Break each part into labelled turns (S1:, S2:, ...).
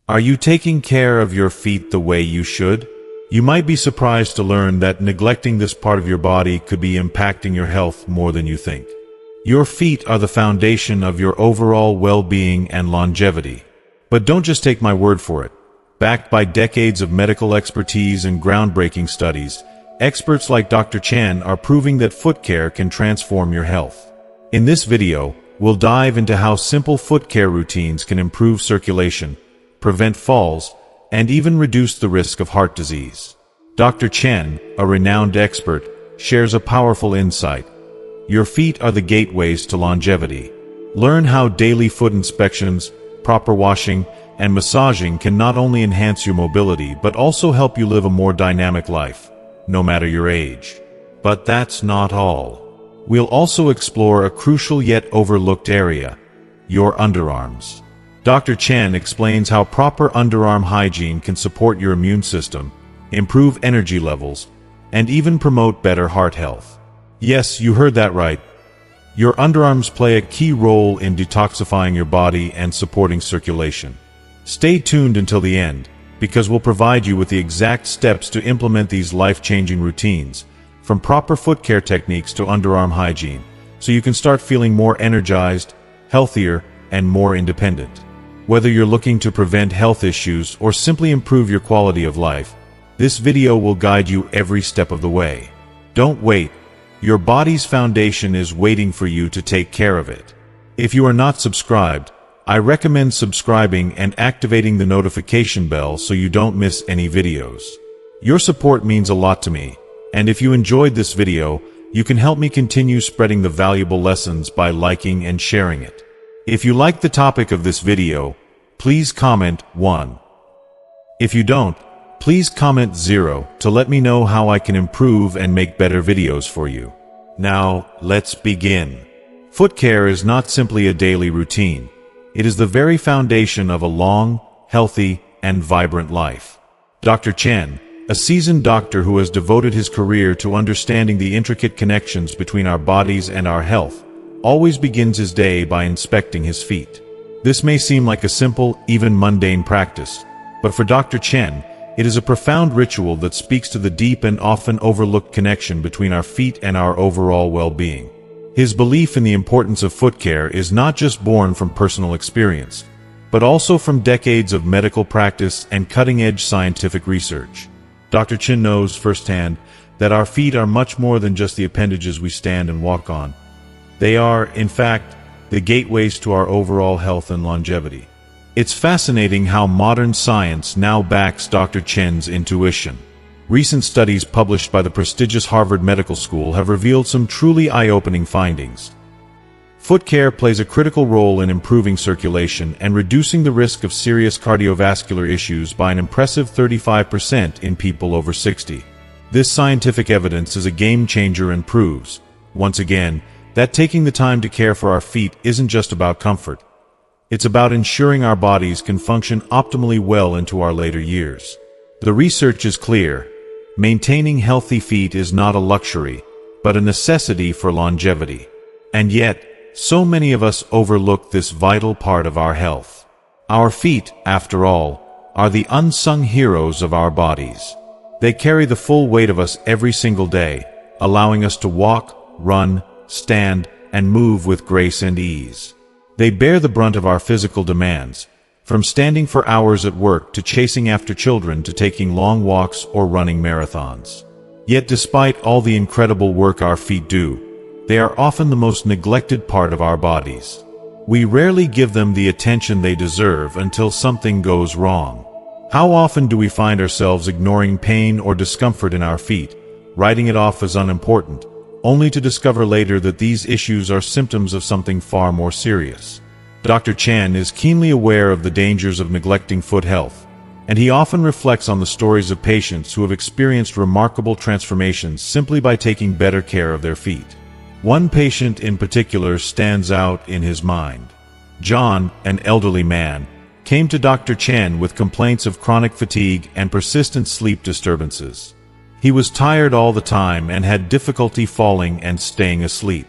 S1: Are you taking care of your feet the way you should? You might be surprised to learn that neglecting this part of your body could be impacting your health more than you think. Your feet are the foundation of your overall well-being and longevity. But don't just take my word for it. Backed by decades of medical expertise and groundbreaking studies, experts like Dr. Chen are proving that foot care can transform your health. In this video, we'll dive into how simple foot care routines can improve circulation, prevent falls, and even reduce the risk of heart disease. Dr. Chen, a renowned expert, shares a powerful insight. Your feet are the gateways to longevity. Learn how daily foot inspections, proper washing, and massaging can not only enhance your mobility but also help you live a more dynamic life, no matter your age. But that's not all. We'll also explore a crucial yet overlooked area: your underarms. Dr. Chen explains how proper underarm hygiene can support your immune system, improve energy levels, and even promote better heart health. Yes, you heard that right. Your underarms play a key role in detoxifying your body and supporting circulation. Stay tuned until the end, because we'll provide you with the exact steps to implement these life-changing routines, from proper foot care techniques to underarm hygiene, so you can start feeling more energized, healthier, and more independent. Whether you're looking to prevent health issues or simply improve your quality of life, this video will guide you every step of the way. Don't wait. Your body's foundation is waiting for you to take care of it. If you are not subscribed, I recommend subscribing and activating the notification bell so you don't miss any videos. Your support means a lot to me, and if you enjoyed this video, you can help me continue spreading the valuable lessons by liking and sharing it. If you like the topic of this video, please comment 1. If you don't, please comment 0 to let me know how I can improve and make better videos for you. Now, let's begin. Foot care is not simply a daily routine. It is the very foundation of a long, healthy, and vibrant life. Dr. Chen, a seasoned doctor who has devoted his career to understanding the intricate connections between our bodies and our health, always begins his day by inspecting his feet. This may seem like a simple, even mundane practice, but for Dr. Chen, it is a profound ritual that speaks to the deep and often overlooked connection between our feet and our overall well-being. His belief in the importance of foot care is not just born from personal experience, but also from decades of medical practice and cutting-edge scientific research. Dr. Chen knows firsthand that our feet are much more than just the appendages we stand and walk on. They are, in fact, the gateways to our overall health and longevity. It's fascinating how modern science now backs Dr. Chen's intuition. Recent studies published by the prestigious Harvard Medical School have revealed some truly eye-opening findings. Foot care plays a critical role in improving circulation and reducing the risk of serious cardiovascular issues by an impressive 35% in people over 60. This scientific evidence is a game-changer and proves, once again, that taking the time to care for our feet isn't just about comfort. It's about ensuring our bodies can function optimally well into our later years. The research is clear. Maintaining healthy feet is not a luxury, but a necessity for longevity. And yet, so many of us overlook this vital part of our health. Our feet, after all, are the unsung heroes of our bodies. They carry the full weight of us every single day, allowing us to walk, run, stand, and move with grace and ease. They bear the brunt of our physical demands, from standing for hours at work to chasing after children to taking long walks or running marathons. Yet despite all the incredible work our feet do, they are often the most neglected part of our bodies. We rarely give them the attention they deserve until something goes wrong. How often do we find ourselves ignoring pain or discomfort in our feet, writing it off as unimportant, only to discover later that these issues are symptoms of something far more serious? Dr. Chen is keenly aware of the dangers of neglecting foot health, and he often reflects on the stories of patients who have experienced remarkable transformations simply by taking better care of their feet. One patient in particular stands out in his mind. John, an elderly man, came to Dr. Chen with complaints of chronic fatigue and persistent sleep disturbances. He was tired all the time and had difficulty falling and staying asleep.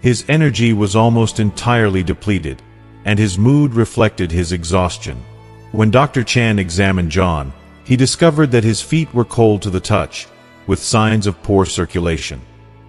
S1: His energy was almost entirely depleted, and his mood reflected his exhaustion. When Dr. Chan examined John, he discovered that his feet were cold to the touch, with signs of poor circulation.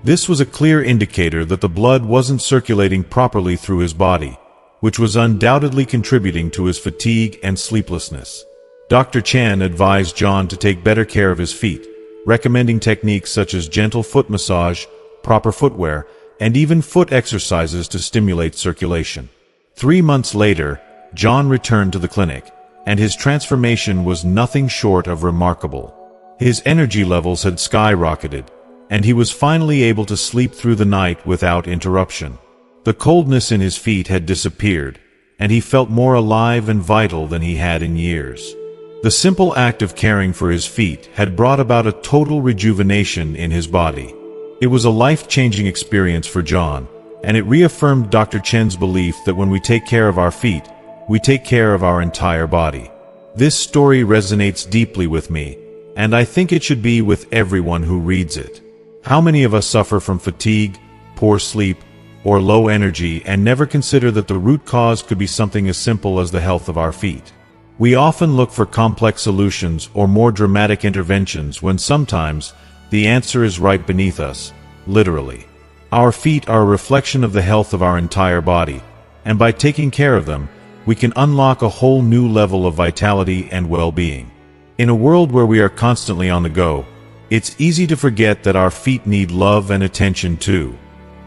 S1: This was a clear indicator that the blood wasn't circulating properly through his body, which was undoubtedly contributing to his fatigue and sleeplessness. Dr. Chan advised John to take better care of his feet, recommending techniques such as gentle foot massage, proper footwear, and even foot exercises to stimulate circulation. 3 months later, John returned to the clinic, and his transformation was nothing short of remarkable. His energy levels had skyrocketed, and he was finally able to sleep through the night without interruption. The coldness in his feet had disappeared, and he felt more alive and vital than he had in years. The simple act of caring for his feet had brought about a total rejuvenation in his body. It was a life-changing experience for John, and it reaffirmed Dr. Chen's belief that when we take care of our feet, we take care of our entire body. This story resonates deeply with me, and I think it should be with everyone who reads it. How many of us suffer from fatigue, poor sleep, or low energy and never consider that the root cause could be something as simple as the health of our feet? We often look for complex solutions or more dramatic interventions when sometimes the answer is right beneath us, literally. Our feet are a reflection of the health of our entire body, and by taking care of them, we can unlock a whole new level of vitality and well-being. In a world where we are constantly on the go, it's easy to forget that our feet need love and attention too.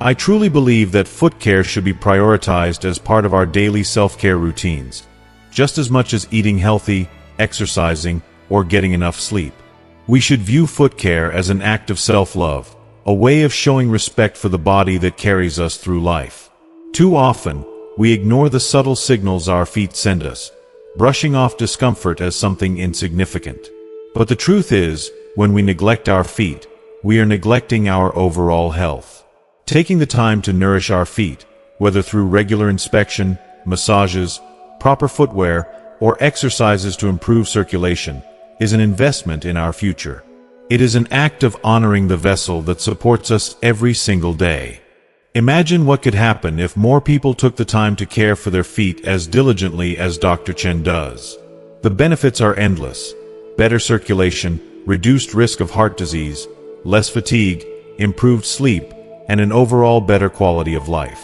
S1: I truly believe that foot care should be prioritized as part of our daily self-care routines, just as much as eating healthy, exercising, or getting enough sleep. We should view foot care as an act of self-love, a way of showing respect for the body that carries us through life. Too often, we ignore the subtle signals our feet send us, brushing off discomfort as something insignificant. But the truth is, when we neglect our feet, we are neglecting our overall health. Taking the time to nourish our feet, whether through regular inspection, massages, proper footwear, or exercises to improve circulation, is an investment in our future. It is an act of honoring the vessel that supports us every single day. Imagine what could happen if more people took the time to care for their feet as diligently as Dr. Chen does. The benefits are endless: better circulation, reduced risk of heart disease, less fatigue, improved sleep, and an overall better quality of life.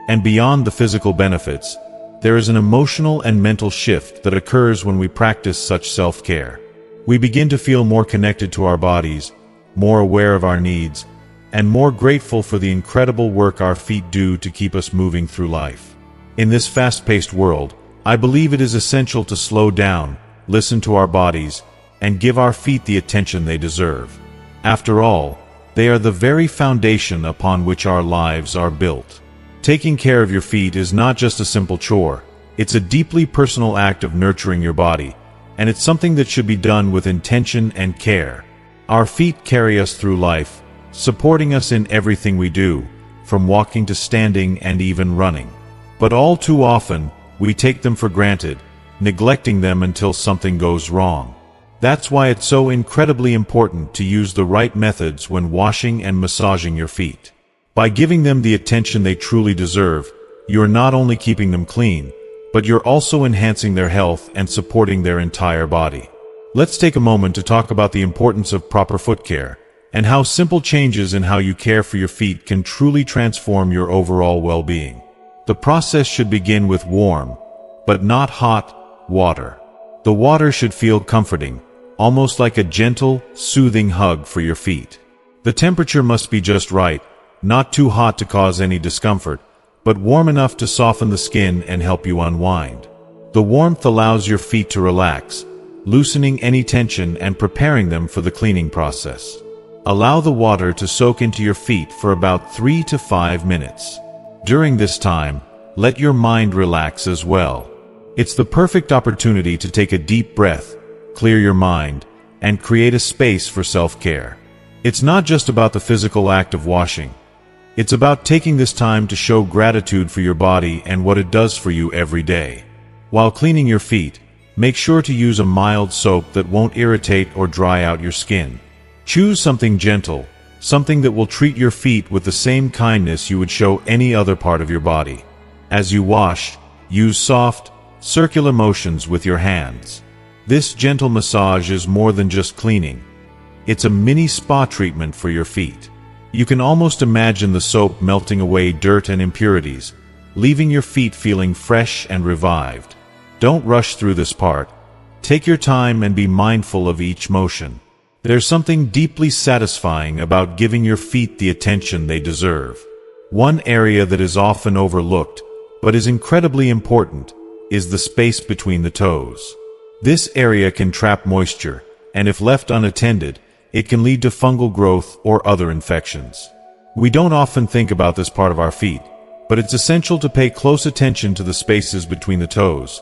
S1: And beyond the physical benefits, there is an emotional and mental shift that occurs when we practice such self-care. We begin to feel more connected to our bodies, more aware of our needs, and more grateful for the incredible work our feet do to keep us moving through life. In this fast-paced world, I believe it is essential to slow down, listen to our bodies, and give our feet the attention they deserve. After all, they are the very foundation upon which our lives are built. Taking care of your feet is not just a simple chore, it's a deeply personal act of nurturing your body, and it's something that should be done with intention and care. Our feet carry us through life, supporting us in everything we do, from walking to standing and even running. But all too often, we take them for granted, neglecting them until something goes wrong. That's why it's so incredibly important to use the right methods when washing and massaging your feet. By giving them the attention they truly deserve, you're not only keeping them clean, but you're also enhancing their health and supporting their entire body. Let's take a moment to talk about the importance of proper foot care, and how simple changes in how you care for your feet can truly transform your overall well-being. The process should begin with warm, but not hot, water. The water should feel comforting, almost like a gentle, soothing hug for your feet. The temperature must be just right, not too hot to cause any discomfort, but warm enough to soften the skin and help you unwind. The warmth allows your feet to relax, loosening any tension and preparing them for the cleaning process. Allow the water to soak into your feet for about 3 to 5 minutes. During this time, let your mind relax as well. It's the perfect opportunity to take a deep breath, clear your mind, and create a space for self-care. It's not just about the physical act of washing. It's about taking this time to show gratitude for your body and what it does for you every day. While cleaning your feet, make sure to use a mild soap that won't irritate or dry out your skin. Choose something gentle, something that will treat your feet with the same kindness you would show any other part of your body. As you wash, use soft, circular motions with your hands. This gentle massage is more than just cleaning. It's a mini spa treatment for your feet. You can almost imagine the soap melting away dirt and impurities, leaving your feet feeling fresh and revived. Don't rush through this part. Take your time and be mindful of each motion. There's something deeply satisfying about giving your feet the attention they deserve. One area that is often overlooked, but is incredibly important, is the space between the toes. This area can trap moisture, and if left unattended, it can lead to fungal growth or other infections. We don't often think about this part of our feet, but it's essential to pay close attention to the spaces between the toes,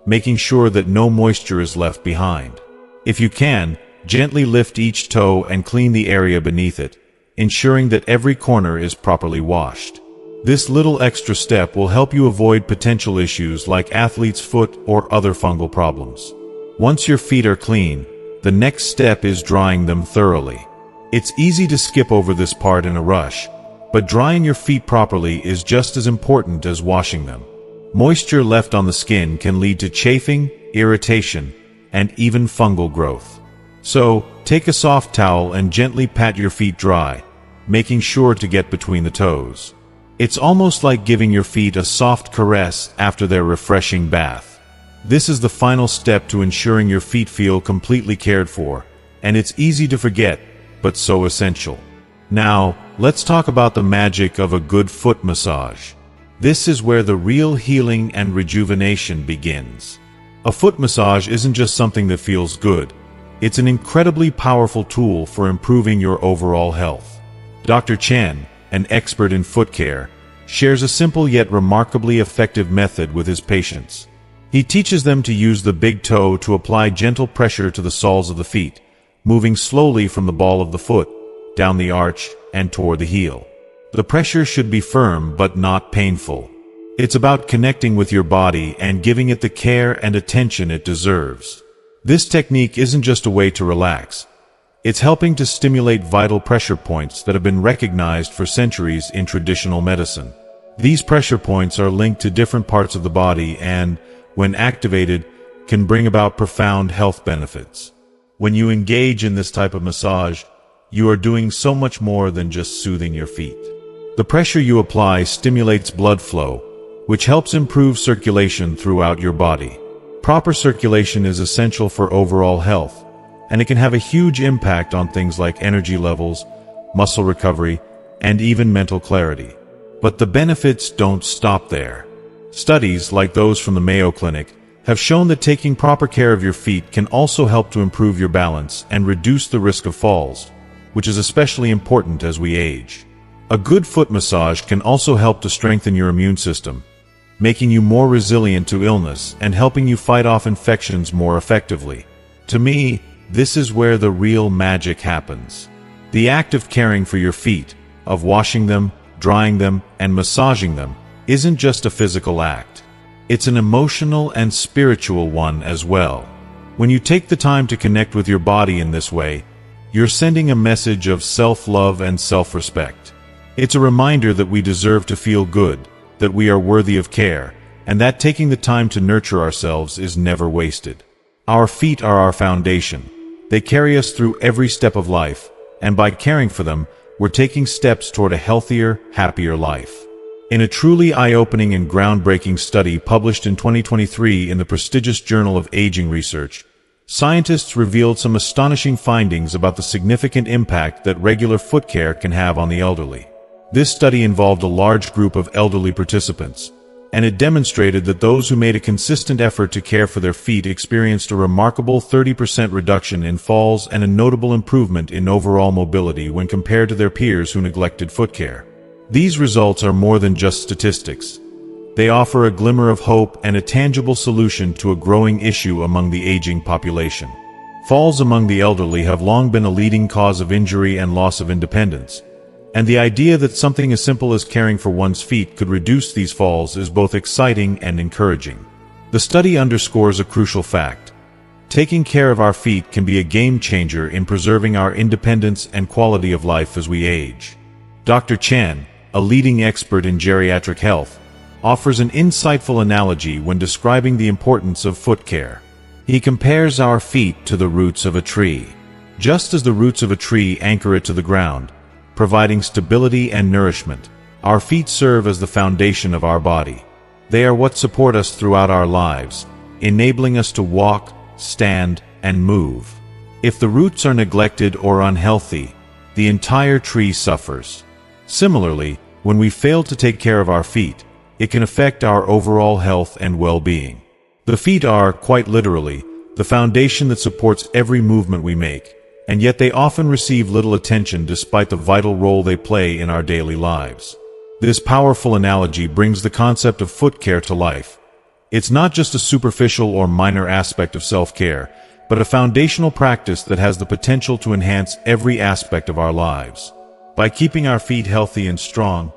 S1: making sure that no moisture is left behind. If you can, gently lift each toe and clean the area beneath it, ensuring that every corner is properly washed. This little extra step will help you avoid potential issues like athlete's foot or other fungal problems. Once your feet are clean, the next step is drying them thoroughly. It's easy to skip over this part in a rush, but drying your feet properly is just as important as washing them. Moisture left on the skin can lead to chafing, irritation, and even fungal growth. So, take a soft towel and gently pat your feet dry, making sure to get between the toes. It's almost like giving your feet a soft caress after their refreshing bath. This is the final step to ensuring your feet feel completely cared for, and it's easy to forget, but so essential. Now, let's talk about the magic of a good foot massage. This is where the real healing and rejuvenation begins. A foot massage isn't just something that feels good. It's an incredibly powerful tool for improving your overall health. Dr. Chen, an expert in foot care, shares a simple yet remarkably effective method with his patients. He teaches them to use the big toe to apply gentle pressure to the soles of the feet, moving slowly from the ball of the foot, down the arch, and toward the heel. The pressure should be firm but not painful. It's about connecting with your body and giving it the care and attention it deserves. This technique isn't just a way to relax. It's helping to stimulate vital pressure points that have been recognized for centuries in traditional medicine. These pressure points are linked to different parts of the body and, when activated, can bring about profound health benefits. When you engage in this type of massage, you are doing so much more than just soothing your feet. The pressure you apply stimulates blood flow, which helps improve circulation throughout your body. Proper circulation is essential for overall health, and it can have a huge impact on things like energy levels, muscle recovery, and even mental clarity. But the benefits don't stop there. Studies, like those from the Mayo Clinic, have shown that taking proper care of your feet can also help to improve your balance and reduce the risk of falls, which is especially important as we age. A good foot massage can also help to strengthen your immune system, making you more resilient to illness and helping you fight off infections more effectively. To me, this is where the real magic happens. The act of caring for your feet, of washing them, drying them, and massaging them, isn't just a physical act. It's an emotional and spiritual one as well. When you take the time to connect with your body in this way, you're sending a message of self-love and self-respect. It's a reminder that we deserve to feel good, that we are worthy of care, and that taking the time to nurture ourselves is never wasted. Our feet are our foundation. They carry us through every step of life, and by caring for them, we're taking steps toward a healthier, happier life. In a truly eye-opening and groundbreaking study published in 2023 in the prestigious Journal of Aging Research, scientists revealed some astonishing findings about the significant impact that regular foot care can have on the elderly. This study involved a large group of elderly participants, and it demonstrated that those who made a consistent effort to care for their feet experienced a remarkable 30% reduction in falls and a notable improvement in overall mobility when compared to their peers who neglected foot care. These results are more than just statistics. They offer a glimmer of hope and a tangible solution to a growing issue among the aging population. Falls among the elderly have long been a leading cause of injury and loss of independence, and the idea that something as simple as caring for one's feet could reduce these falls is both exciting and encouraging. The study underscores a crucial fact. Taking care of our feet can be a game changer in preserving our independence and quality of life as we age. Dr. Chen, a leading expert in geriatric health, offers an insightful analogy when describing the importance of foot care. He compares our feet to the roots of a tree. Just as the roots of a tree anchor it to the ground, providing stability and nourishment, our feet serve as the foundation of our body. They are what support us throughout our lives, enabling us to walk, stand, and move. If the roots are neglected or unhealthy, the entire tree suffers. Similarly, when we fail to take care of our feet, it can affect our overall health and well-being. The feet are, quite literally, the foundation that supports every movement we make, and yet they often receive little attention despite the vital role they play in our daily lives. This powerful analogy brings the concept of foot care to life. It's not just a superficial or minor aspect of self-care, but a foundational practice that has the potential to enhance every aspect of our lives. By keeping our feet healthy and strong,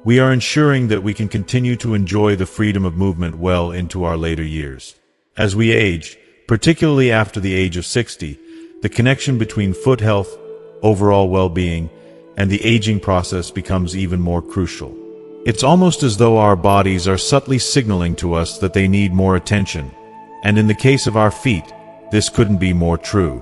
S1: we are ensuring that we can continue to enjoy the freedom of movement well into our later years. As we age, particularly after the age of 60, the connection between foot health, overall well-being, and the aging process becomes even more crucial. It's almost as though our bodies are subtly signaling to us that they need more attention, and in the case of our feet, this couldn't be more true.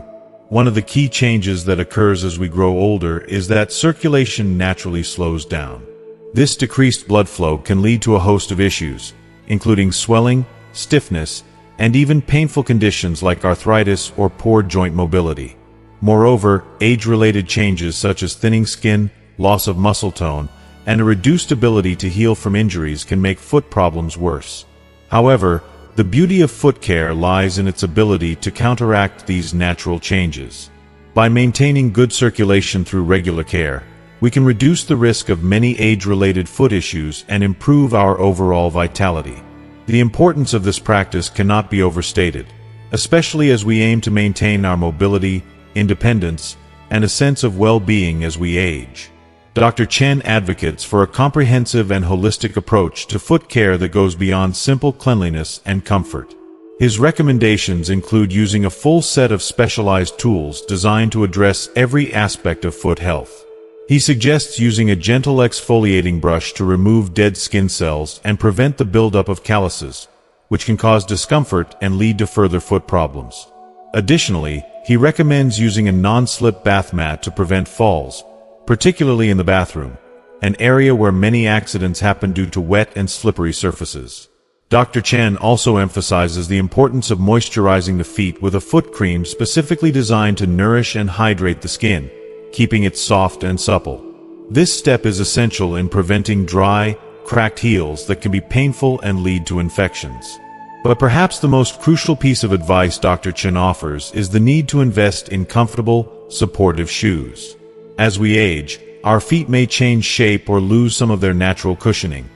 S1: One of the key changes that occurs as we grow older is that circulation naturally slows down. This decreased blood flow can lead to a host of issues, including swelling, stiffness, and even painful conditions like arthritis or poor joint mobility. Moreover, age-related changes such as thinning skin, loss of muscle tone, and a reduced ability to heal from injuries can make foot problems worse. However, the beauty of foot care lies in its ability to counteract these natural changes. By maintaining good circulation through regular care, we can reduce the risk of many age-related foot issues and improve our overall vitality. The importance of this practice cannot be overstated, especially as we aim to maintain our mobility, independence, and a sense of well-being as we age. Dr. Chen advocates for a comprehensive and holistic approach to foot care that goes beyond simple cleanliness and comfort. His recommendations include using a full set of specialized tools designed to address every aspect of foot health. He suggests using a gentle exfoliating brush to remove dead skin cells and prevent the buildup of calluses, which can cause discomfort and lead to further foot problems. Additionally, he recommends using a non-slip bath mat to prevent falls, particularly in the bathroom, an area where many accidents happen due to wet and slippery surfaces. Dr. Chen also emphasizes the importance of moisturizing the feet with a foot cream specifically designed to nourish and hydrate the skin, keeping it soft and supple. This step is essential in preventing dry, cracked heels that can be painful and lead to infections. But perhaps the most crucial piece of advice Dr. Chen offers is the need to invest in comfortable, supportive shoes. As we age, our feet may change shape or lose some of their natural cushioning,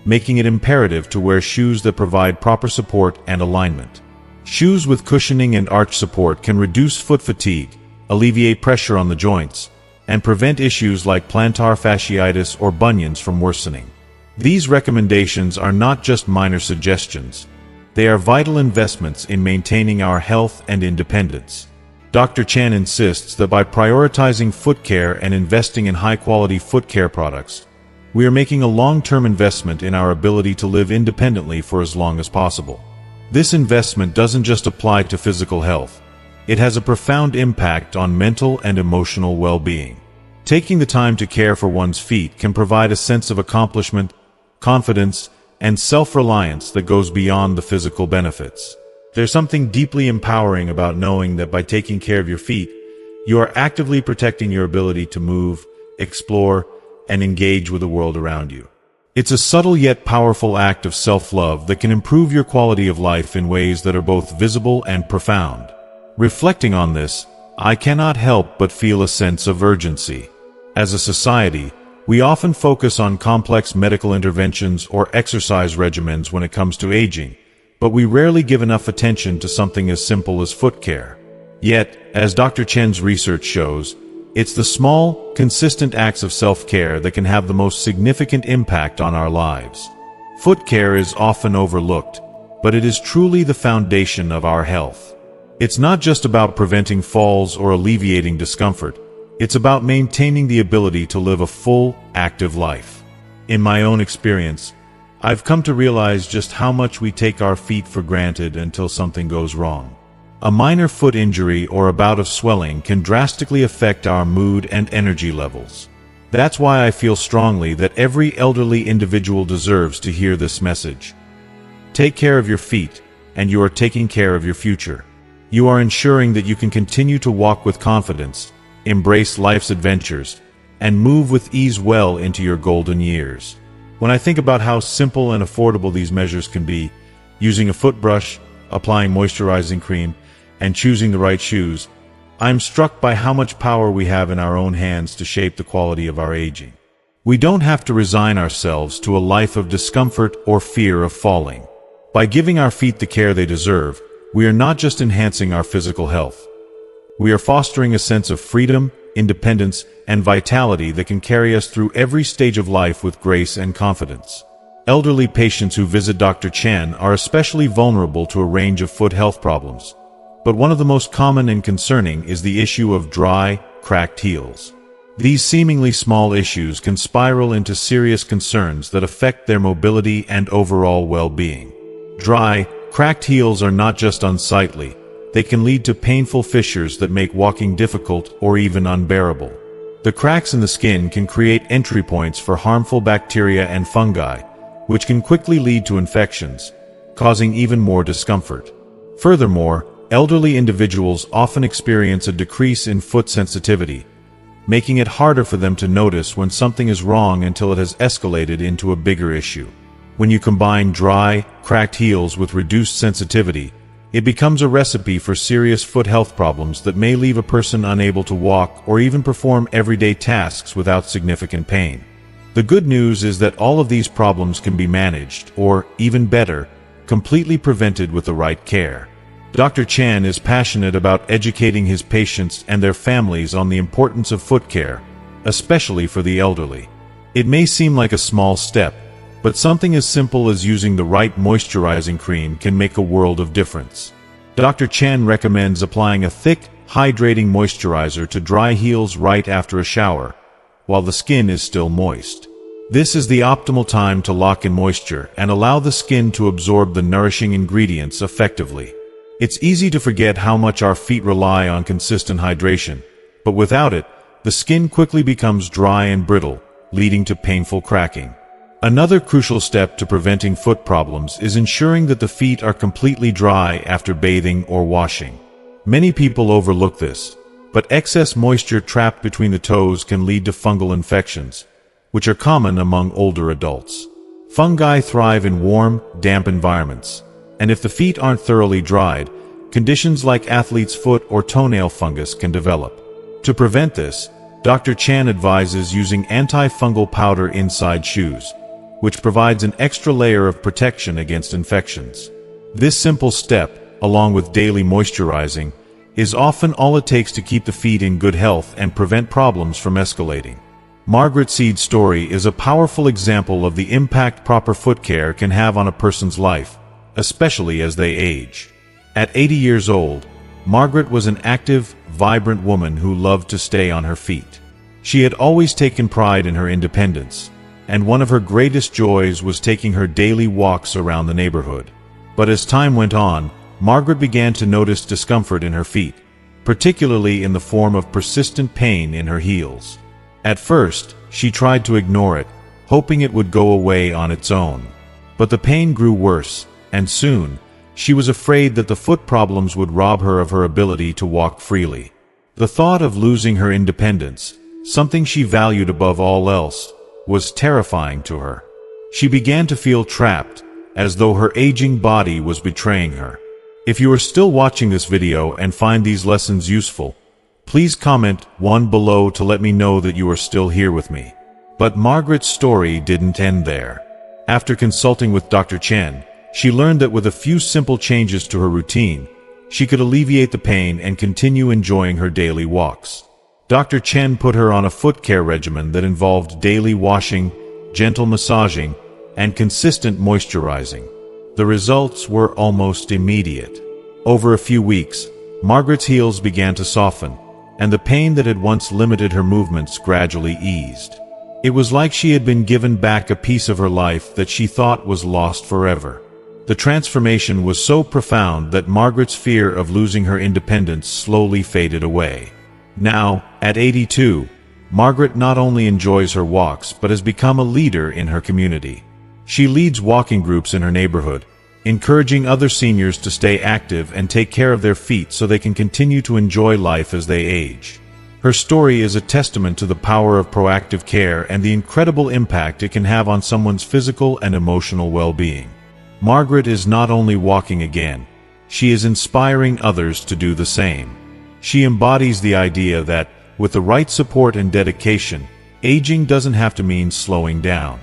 S1: making it imperative to wear shoes that provide proper support and alignment. Shoes with cushioning and arch support can reduce foot fatigue, alleviate pressure on the joints, and prevent issues like plantar fasciitis or bunions from worsening. These recommendations are not just minor suggestions. They are vital investments in maintaining our health and independence. Dr. Chen insists that by prioritizing foot care and investing in high-quality foot care products, we are making a long-term investment in our ability to live independently for as long as possible. This investment doesn't just apply to physical health. It has a profound impact on mental and emotional well-being. Taking the time to care for one's feet can provide a sense of accomplishment, confidence, and self-reliance that goes beyond the physical benefits. There's something deeply empowering about knowing that by taking care of your feet, you are actively protecting your ability to move, explore, and engage with the world around you. It's a subtle yet powerful act of self-love that can improve your quality of life in ways that are both visible and profound. Reflecting on this, I cannot help but feel a sense of urgency. As a society, we often focus on complex medical interventions or exercise regimens when it comes to aging, but we rarely give enough attention to something as simple as foot care. Yet, as Dr. Chen's research shows, it's the small, consistent acts of self-care that can have the most significant impact on our lives. Foot care is often overlooked, but it is truly the foundation of our health. It's not just about preventing falls or alleviating discomfort. It's about maintaining the ability to live a full, active life. In my own experience, I've come to realize just how much we take our feet for granted until something goes wrong. A minor foot injury or a bout of swelling can drastically affect our mood and energy levels. That's why I feel strongly that every elderly individual deserves to hear this message. Take care of your feet, and you are taking care of your future. You are ensuring that you can continue to walk with confidence, embrace life's adventures, and move with ease well into your golden years. When I think about how simple and affordable these measures can be, using a foot brush, applying moisturizing cream, and choosing the right shoes, I'm struck by how much power we have in our own hands to shape the quality of our aging. We don't have to resign ourselves to a life of discomfort or fear of falling. By giving our feet the care they deserve, we are not just enhancing our physical health. We are fostering a sense of freedom, independence, and vitality that can carry us through every stage of life with grace and confidence. Elderly patients who visit Dr. Chen are especially vulnerable to a range of foot health problems. But one of the most common and concerning is the issue of dry, cracked heels. These seemingly small issues can spiral into serious concerns that affect their mobility and overall well-being. Dry, cracked heels are not just unsightly, they can lead to painful fissures that make walking difficult or even unbearable. The cracks in the skin can create entry points for harmful bacteria and fungi, which can quickly lead to infections, causing even more discomfort. Furthermore, elderly individuals often experience a decrease in foot sensitivity, making it harder for them to notice when something is wrong until it has escalated into a bigger issue. When you combine dry, cracked heels with reduced sensitivity, it becomes a recipe for serious foot health problems that may leave a person unable to walk or even perform everyday tasks without significant pain. The good news is that all of these problems can be managed, or, even better, completely prevented with the right care. Dr. Chan is passionate about educating his patients and their families on the importance of foot care, especially for the elderly. It may seem like a small step, but something as simple as using the right moisturizing cream can make a world of difference. Dr. Chan recommends applying a thick, hydrating moisturizer to dry heels right after a shower, while the skin is still moist. This is the optimal time to lock in moisture and allow the skin to absorb the nourishing ingredients effectively. It's easy to forget how much our feet rely on consistent hydration, but without it, the skin quickly becomes dry and brittle, leading to painful cracking. Another crucial step to preventing foot problems is ensuring that the feet are completely dry after bathing or washing. Many people overlook this, but excess moisture trapped between the toes can lead to fungal infections, which are common among older adults. Fungi thrive in warm, damp environments, and if the feet aren't thoroughly dried, conditions like athlete's foot or toenail fungus can develop. To prevent this, Dr. Chan advises using anti-fungal powder inside shoes, which provides an extra layer of protection against infections. This simple step, along with daily moisturizing, is often all it takes to keep the feet in good health and prevent problems from escalating. Margaret Seed's story is a powerful example of the impact proper foot care can have on a person's life, especially as they age. At 80 years old, Margaret was an active, vibrant woman who loved to stay on her feet. She had always taken pride in her independence, and one of her greatest joys was taking her daily walks around the neighborhood. But as time went on, Margaret began to notice discomfort in her feet, particularly in the form of persistent pain in her heels. At first, she tried to ignore it, hoping it would go away on its own. But the pain grew worse, and soon, she was afraid that the foot problems would rob her of her ability to walk freely. The thought of losing her independence, something she valued above all else, was terrifying to her. She began to feel trapped, as though her aging body was betraying her. If you are still watching this video and find these lessons useful, please comment 1 below to let me know that you are still here with me. But Margaret's story didn't end there. After consulting with Dr. Chen, she learned that with a few simple changes to her routine, she could alleviate the pain and continue enjoying her daily walks. Dr. Chen put her on a foot care regimen that involved daily washing, gentle massaging, and consistent moisturizing. The results were almost immediate. Over a few weeks, Margaret's heels began to soften, and the pain that had once limited her movements gradually eased. It was like she had been given back a piece of her life that she thought was lost forever. The transformation was so profound that Margaret's fear of losing her independence slowly faded away. Now, at 82, Margaret not only enjoys her walks but has become a leader in her community. She leads walking groups in her neighborhood, encouraging other seniors to stay active and take care of their feet so they can continue to enjoy life as they age. Her story is a testament to the power of proactive care and the incredible impact it can have on someone's physical and emotional well-being. Margaret is not only walking again, she is inspiring others to do the same. She embodies the idea that, with the right support and dedication, aging doesn't have to mean slowing down.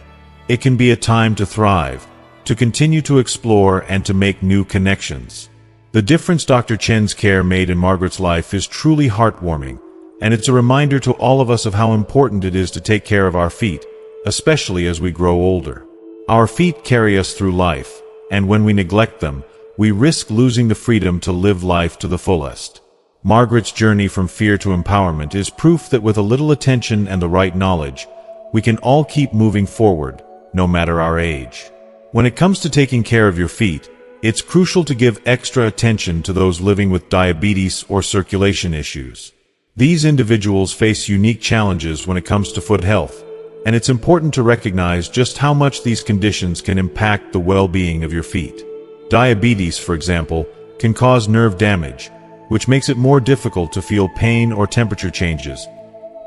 S1: It can be a time to thrive, to continue to explore and to make new connections. The difference Dr. Chen's care made in Margaret's life is truly heartwarming, and it's a reminder to all of us of how important it is to take care of our feet, especially as we grow older. Our feet carry us through life, and when we neglect them, we risk losing the freedom to live life to the fullest. Margaret's journey from fear to empowerment is proof that with a little attention and the right knowledge, we can all keep moving forward, no matter our age. When it comes to taking care of your feet, it's crucial to give extra attention to those living with diabetes or circulation issues. These individuals face unique challenges when it comes to foot health, and it's important to recognize just how much these conditions can impact the well-being of your feet. Diabetes, for example, can cause nerve damage, which makes it more difficult to feel pain or temperature changes,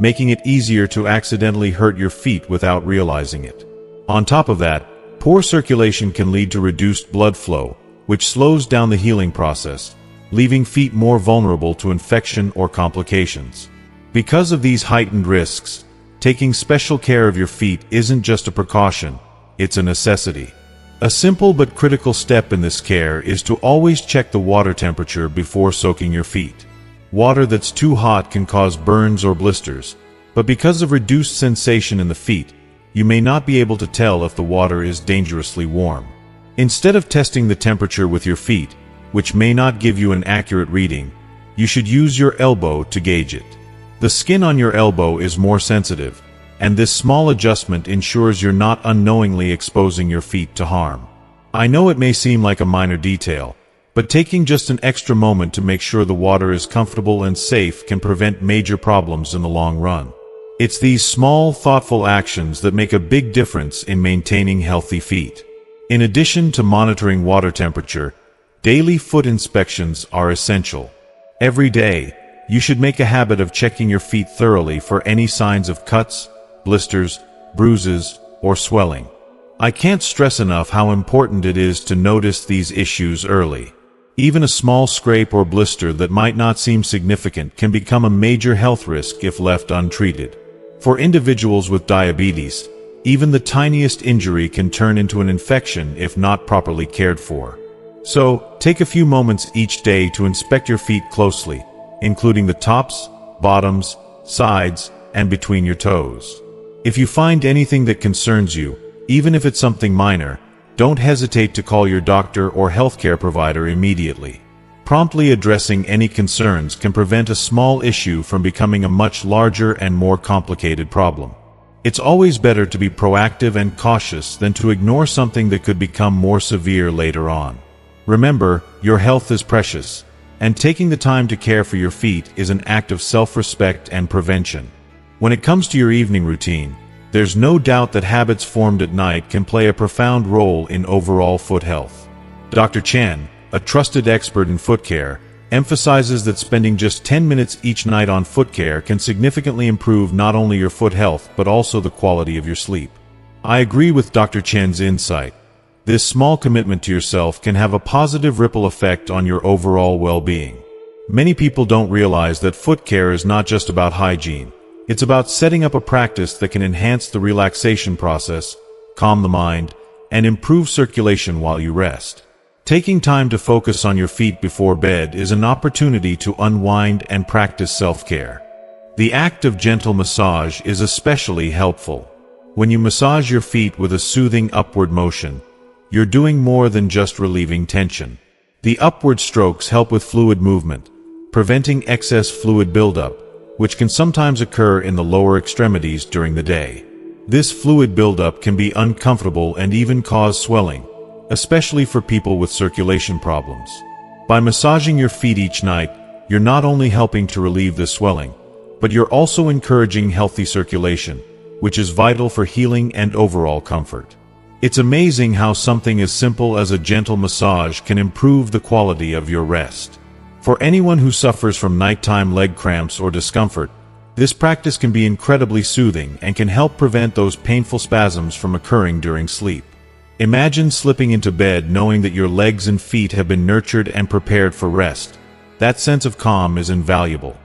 S1: making it easier to accidentally hurt your feet without realizing it. On top of that, poor circulation can lead to reduced blood flow, which slows down the healing process, leaving feet more vulnerable to infection or complications. Because of these heightened risks, taking special care of your feet isn't just a precaution, it's a necessity. A simple but critical step in this care is to always check the water temperature before soaking your feet. Water that's too hot can cause burns or blisters, but because of reduced sensation in the feet, you may not be able to tell if the water is dangerously warm. Instead of testing the temperature with your feet, which may not give you an accurate reading, you should use your elbow to gauge it. The skin on your elbow is more sensitive, and this small adjustment ensures you're not unknowingly exposing your feet to harm. I know it may seem like a minor detail, but taking just an extra moment to make sure the water is comfortable and safe can prevent major problems in the long run. It's these small, thoughtful actions that make a big difference in maintaining healthy feet. In addition to monitoring water temperature, daily foot inspections are essential. Every day, you should make a habit of checking your feet thoroughly for any signs of cuts, blisters, bruises, or swelling. I can't stress enough how important it is to notice these issues early. Even a small scrape or blister that might not seem significant can become a major health risk if left untreated. For individuals with diabetes, even the tiniest injury can turn into an infection if not properly cared for. So, take a few moments each day to inspect your feet closely, including the tops, bottoms, sides, and between your toes. If you find anything that concerns you, even if it's something minor, don't hesitate to call your doctor or healthcare provider immediately. Promptly addressing any concerns can prevent a small issue from becoming a much larger and more complicated problem. It's always better to be proactive and cautious than to ignore something that could become more severe later on. Remember, your health is precious, and taking the time to care for your feet is an act of self-respect and prevention. When it comes to your evening routine, there's no doubt that habits formed at night can play a profound role in overall foot health. Dr. Chen, a trusted expert in foot care, emphasizes that spending just 10 minutes each night on foot care can significantly improve not only your foot health but also the quality of your sleep. I agree with Dr. Chen's insight. This small commitment to yourself can have a positive ripple effect on your overall well-being. Many people don't realize that foot care is not just about hygiene. It's about setting up a practice that can enhance the relaxation process, calm the mind, and improve circulation while you rest. Taking time to focus on your feet before bed is an opportunity to unwind and practice self-care. The act of gentle massage is especially helpful. When you massage your feet with a soothing upward motion, you're doing more than just relieving tension. The upward strokes help with fluid movement, preventing excess fluid buildup, which can sometimes occur in the lower extremities during the day. This fluid buildup can be uncomfortable and even cause swelling, especially for people with circulation problems. By massaging your feet each night, you're not only helping to relieve the swelling, but you're also encouraging healthy circulation, which is vital for healing and overall comfort. It's amazing how something as simple as a gentle massage can improve the quality of your rest. For anyone who suffers from nighttime leg cramps or discomfort, this practice can be incredibly soothing and can help prevent those painful spasms from occurring during sleep. Imagine slipping into bed knowing that your legs and feet have been nurtured and prepared for rest. That sense of calm is invaluable.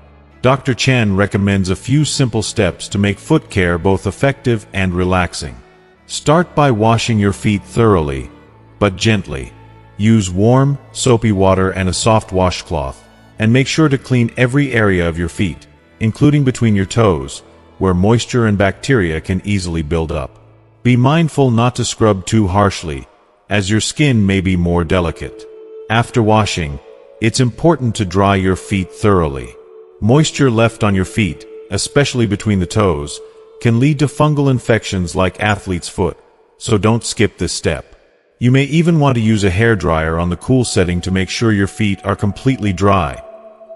S1: Dr. Chen recommends a few simple steps to make foot care both effective and relaxing. Start by washing your feet thoroughly, but gently. Use warm, soapy water and a soft washcloth, and make sure to clean every area of your feet, including between your toes, where moisture and bacteria can easily build up. Be mindful not to scrub too harshly, as your skin may be more delicate. After washing, it's important to dry your feet thoroughly. Moisture left on your feet, especially between the toes, can lead to fungal infections like athlete's foot, so don't skip this step. You may even want to use a hairdryer on the cool setting to make sure your feet are completely dry.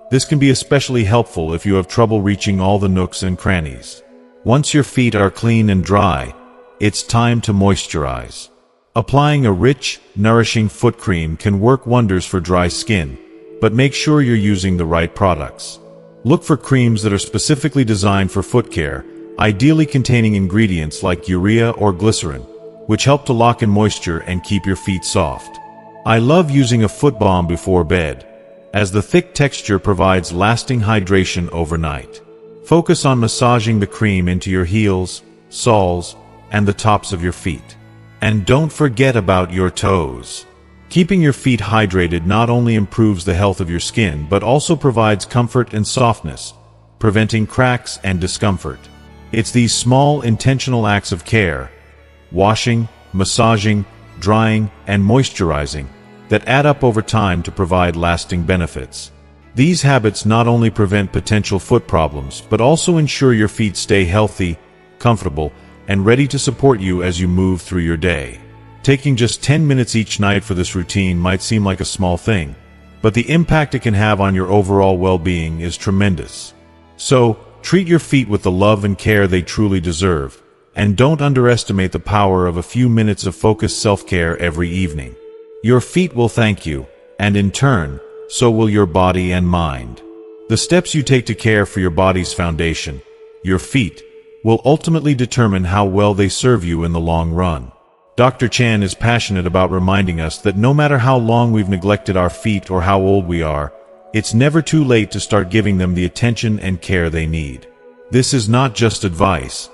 S1: This can be especially helpful if you have trouble reaching all the nooks and crannies. Once your feet are clean and dry, it's time to moisturize. Applying a rich, nourishing foot cream can work wonders for dry skin, but make sure you're using the right products. Look for creams that are specifically designed for foot care, ideally containing ingredients like urea or glycerin, which help to lock in moisture and keep your feet soft. I love using a foot balm before bed, as the thick texture provides lasting hydration overnight. Focus on massaging the cream into your heels, soles, and the tops of your feet. And don't forget about your toes. Keeping your feet hydrated not only improves the health of your skin but also provides comfort and softness, preventing cracks and discomfort. It's these small, intentional acts of care, washing, massaging, drying, and moisturizing, that add up over time to provide lasting benefits. These habits not only prevent potential foot problems but also ensure your feet stay healthy, comfortable, and ready to support you as you move through your day. Taking just 10 minutes each night for this routine might seem like a small thing, but the impact it can have on your overall well-being is tremendous. So, treat your feet with the love and care they truly deserve, and don't underestimate the power of a few minutes of focused self-care every evening. Your feet will thank you, and in turn, so will your body and mind. The steps you take to care for your body's foundation, your feet, will ultimately determine how well they serve you in the long run. Dr. Chan is passionate about reminding us that no matter how long we've neglected our feet or how old we are, it's never too late to start giving them the attention and care they need. This is not just advice,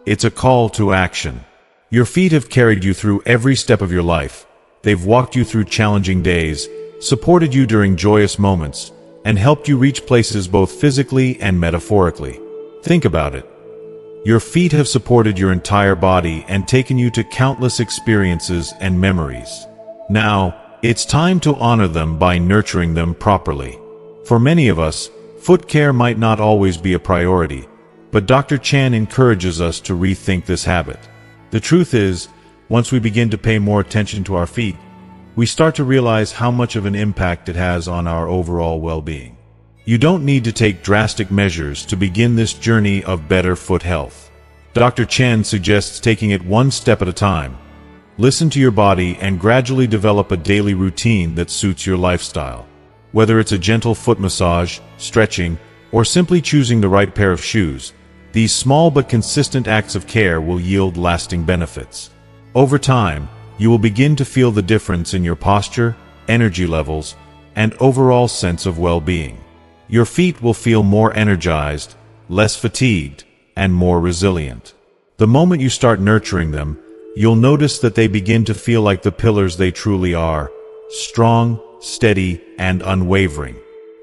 S1: it's a call to action. Your feet have carried you through every step of your life. They've walked you through challenging days, supported you during joyous moments, and helped you reach places both physically and metaphorically. Think about it. Your feet have supported your entire body and taken you to countless experiences and memories. Now, it's time to honor them by nurturing them properly. For many of us, foot care might not always be a priority, but Dr. Chan encourages us to rethink this habit. The truth is, once we begin to pay more attention to our feet, we start to realize how much of an impact it has on our overall well-being. You don't need to take drastic measures to begin this journey of better foot health. Dr. Chen suggests taking it one step at a time. Listen to your body and gradually develop a daily routine that suits your lifestyle. Whether it's a gentle foot massage, stretching, or simply choosing the right pair of shoes, these small but consistent acts of care will yield lasting benefits. Over time, you will begin to feel the difference in your posture, energy levels, and overall sense of well-being. Your feet will feel more energized, less fatigued, and more resilient. The moment you start nurturing them, you'll notice that they begin to feel like the pillars they truly are, strong, steady, and unwavering.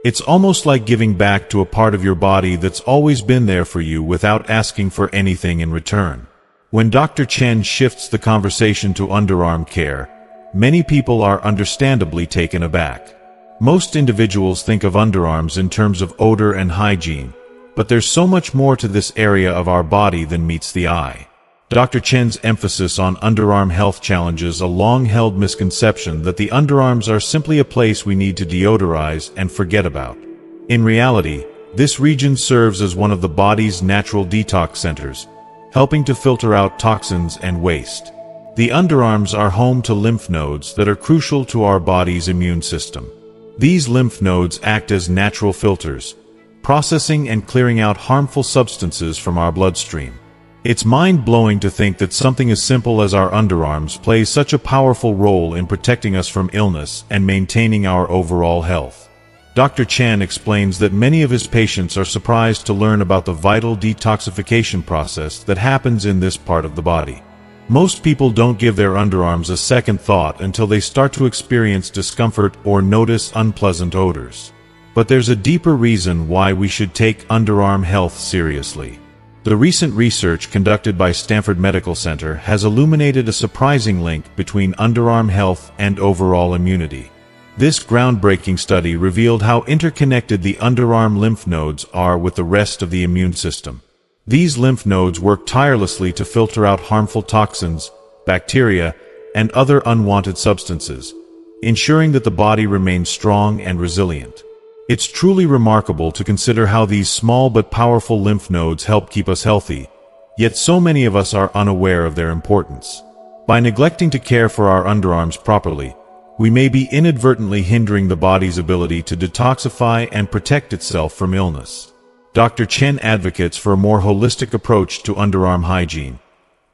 S1: It's almost like giving back to a part of your body that's always been there for you without asking for anything in return. When Dr. Chen shifts the conversation to underarm care, many people are understandably taken aback. Most individuals think of underarms in terms of odor and hygiene, but there's so much more to this area of our body than meets the eye. Dr. Chen's emphasis on underarm health challenges a long-held misconception that the underarms are simply a place we need to deodorize and forget about. In reality, this region serves as one of the body's natural detox centers, helping to filter out toxins and waste. The underarms are home to lymph nodes that are crucial to our body's immune system. These lymph nodes act as natural filters, processing and clearing out harmful substances from our bloodstream. It's mind-blowing to think that something as simple as our underarms plays such a powerful role in protecting us from illness and maintaining our overall health. Dr. Chen explains that many of his patients are surprised to learn about the vital detoxification process that happens in this part of the body. Most people don't give their underarms a second thought until they start to experience discomfort or notice unpleasant odors. But there's a deeper reason why we should take underarm health seriously. The recent research conducted by Stanford Medical Center has illuminated a surprising link between underarm health and overall immunity. This groundbreaking study revealed how interconnected the underarm lymph nodes are with the rest of the immune system. These lymph nodes work tirelessly to filter out harmful toxins, bacteria, and other unwanted substances, ensuring that the body remains strong and resilient. It's truly remarkable to consider how these small but powerful lymph nodes help keep us healthy, yet so many of us are unaware of their importance. By neglecting to care for our underarms properly, we may be inadvertently hindering the body's ability to detoxify and protect itself from illness. Dr. Chen advocates for a more holistic approach to underarm hygiene,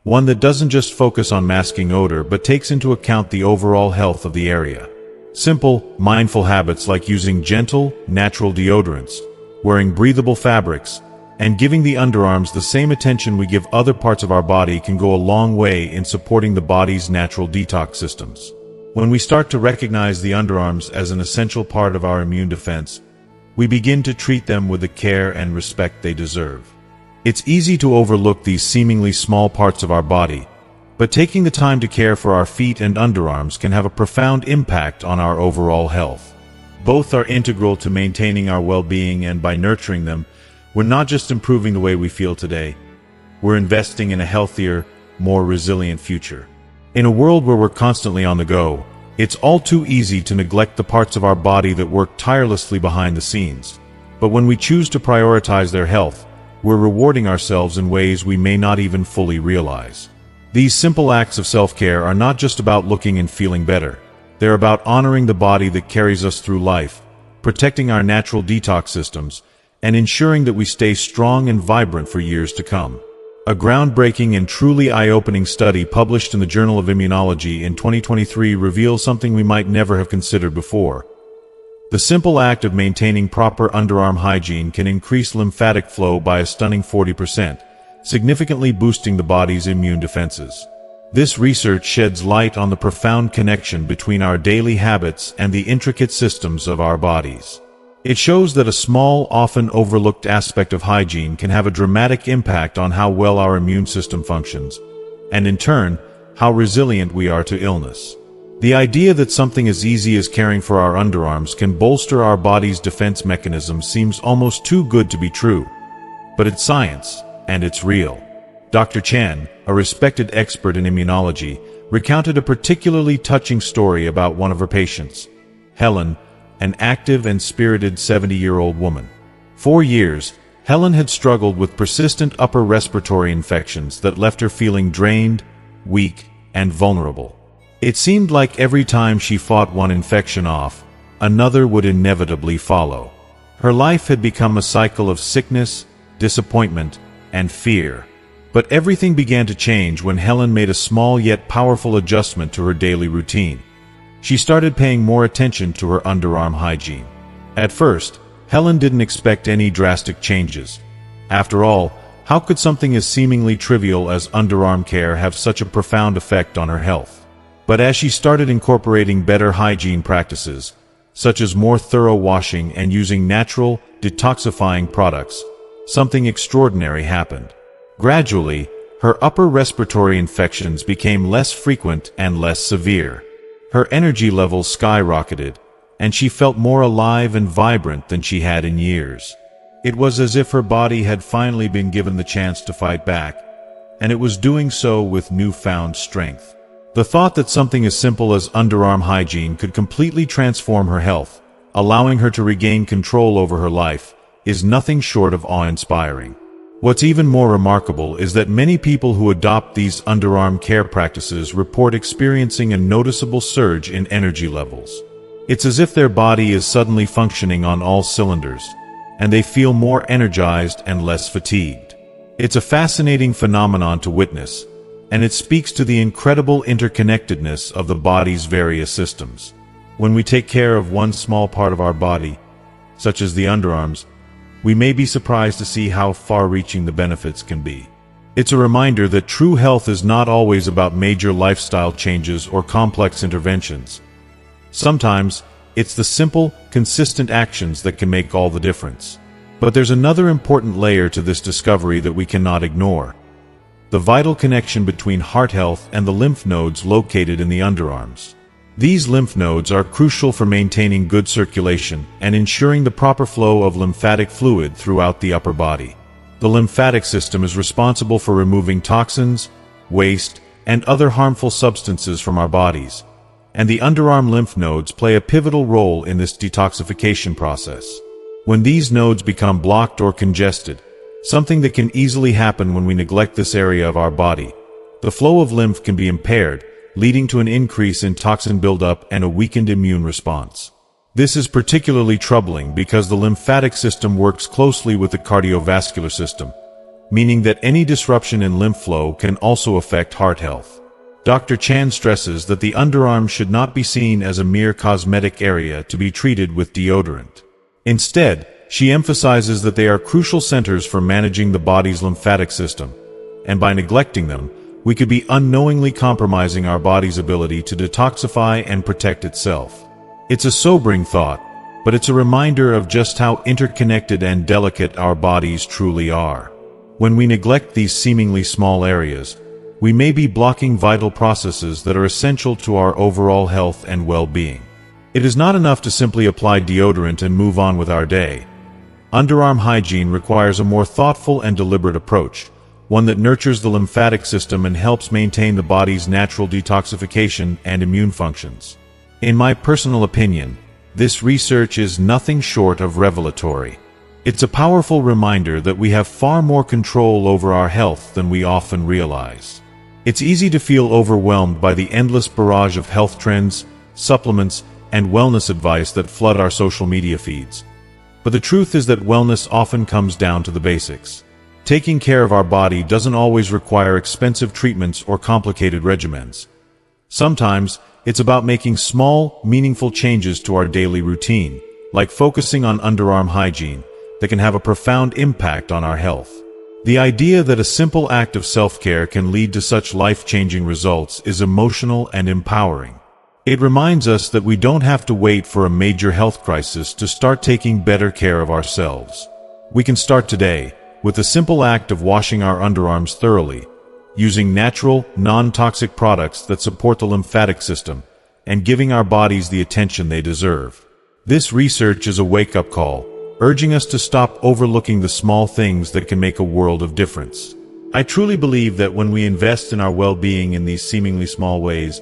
S1: one that doesn't just focus on masking odor but takes into account the overall health of the area. Simple, mindful habits like using gentle, natural deodorants, wearing breathable fabrics, and giving the underarms the same attention we give other parts of our body can go a long way in supporting the body's natural detox systems. When we start to recognize the underarms as an essential part of our immune defense, we begin to treat them with the care and respect they deserve. It's easy to overlook these seemingly small parts of our body, but taking the time to care for our feet and underarms can have a profound impact on our overall health. Both are integral to maintaining our well-being, and by nurturing them, we're not just improving the way we feel today, we're investing in a healthier, more resilient future. In a world where we're constantly on the go, it's all too easy to neglect the parts of our body that work tirelessly behind the scenes. But when we choose to prioritize their health, we're rewarding ourselves in ways we may not even fully realize. These simple acts of self-care are not just about looking and feeling better. They're about honoring the body that carries us through life, protecting our natural detox systems, and ensuring that we stay strong and vibrant for years to come. A groundbreaking and truly eye-opening study published in the Journal of Immunology in 2023 reveals something we might never have considered before. The simple act of maintaining proper underarm hygiene can increase lymphatic flow by a stunning 40%. Significantly boosting the body's immune defenses. This research sheds light on the profound connection between our daily habits and the intricate systems of our bodies. It shows that a small, often overlooked aspect of hygiene can have a dramatic impact on how well our immune system functions, and in turn, how resilient we are to illness. The idea that something as easy as caring for our underarms can bolster our body's defense mechanism seems almost too good to be true. But it's science. And it's real. Dr. Chen, a respected expert in immunology, recounted a particularly touching story about one of her patients, Helen, an active and spirited 70-year-old woman. For years, Helen had struggled with persistent upper respiratory infections that left her feeling drained, weak, and vulnerable. It seemed like every time she fought one infection off, another would inevitably follow. Her life had become a cycle of sickness, disappointment, and fear. But everything began to change when Helen made a small yet powerful adjustment to her daily routine. She started paying more attention to her underarm hygiene. At first, Helen didn't expect any drastic changes. After all, how could something as seemingly trivial as underarm care have such a profound effect on her health? But as she started incorporating better hygiene practices, such as more thorough washing and using natural, detoxifying products, something extraordinary happened. Gradually, her upper respiratory infections became less frequent and less severe. Her energy levels skyrocketed, and she felt more alive and vibrant than she had in years. It was as if her body had finally been given the chance to fight back, and it was doing so with newfound strength. The thought that something as simple as underarm hygiene could completely transform her health, allowing her to regain control over her life, is nothing short of awe-inspiring. What's even more remarkable is that many people who adopt these underarm care practices report experiencing a noticeable surge in energy levels. It's as if their body is suddenly functioning on all cylinders, and they feel more energized and less fatigued. It's a fascinating phenomenon to witness, and it speaks to the incredible interconnectedness of the body's various systems. When we take care of one small part of our body, such as the underarms, we may be surprised to see how far-reaching the benefits can be. It's a reminder that true health is not always about major lifestyle changes or complex interventions. Sometimes, it's the simple, consistent actions that can make all the difference. But there's another important layer to this discovery that we cannot ignore: the vital connection between heart health and the lymph nodes located in the underarms. These lymph nodes are crucial for maintaining good circulation and ensuring the proper flow of lymphatic fluid throughout the upper body. The lymphatic system is responsible for removing toxins, waste, and other harmful substances from our bodies, and the underarm lymph nodes play a pivotal role in this detoxification process. When these nodes become blocked or congested, something that can easily happen when we neglect this area of our body, the flow of lymph can be impaired, leading to an increase in toxin buildup and a weakened immune response. This is particularly troubling because the lymphatic system works closely with the cardiovascular system, meaning that any disruption in lymph flow can also affect heart health. Dr. Chan stresses that the underarm should not be seen as a mere cosmetic area to be treated with deodorant. Instead, she emphasizes that they are crucial centers for managing the body's lymphatic system, and by neglecting them, we could be unknowingly compromising our body's ability to detoxify and protect itself. It's a sobering thought, but it's a reminder of just how interconnected and delicate our bodies truly are. When we neglect these seemingly small areas, we may be blocking vital processes that are essential to our overall health and well-being. It is not enough to simply apply deodorant and move on with our day. Underarm hygiene requires a more thoughtful and deliberate approach, one that nurtures the lymphatic system and helps maintain the body's natural detoxification and immune functions. In my personal opinion, this research is nothing short of revelatory. It's a powerful reminder that we have far more control over our health than we often realize. It's easy to feel overwhelmed by the endless barrage of health trends, supplements, and wellness advice that flood our social media feeds. But the truth is that wellness often comes down to the basics. Taking care of our body doesn't always require expensive treatments or complicated regimens. Sometimes, it's about making small, meaningful changes to our daily routine, like focusing on underarm hygiene, that can have a profound impact on our health. The idea that a simple act of self-care can lead to such life-changing results is emotional and empowering. It reminds us that we don't have to wait for a major health crisis to start taking better care of ourselves. We can start today, with the simple act of washing our underarms thoroughly, using natural, non-toxic products that support the lymphatic system, and giving our bodies the attention they deserve. This research is a wake-up call, urging us to stop overlooking the small things that can make a world of difference. I truly believe that when we invest in our well-being in these seemingly small ways,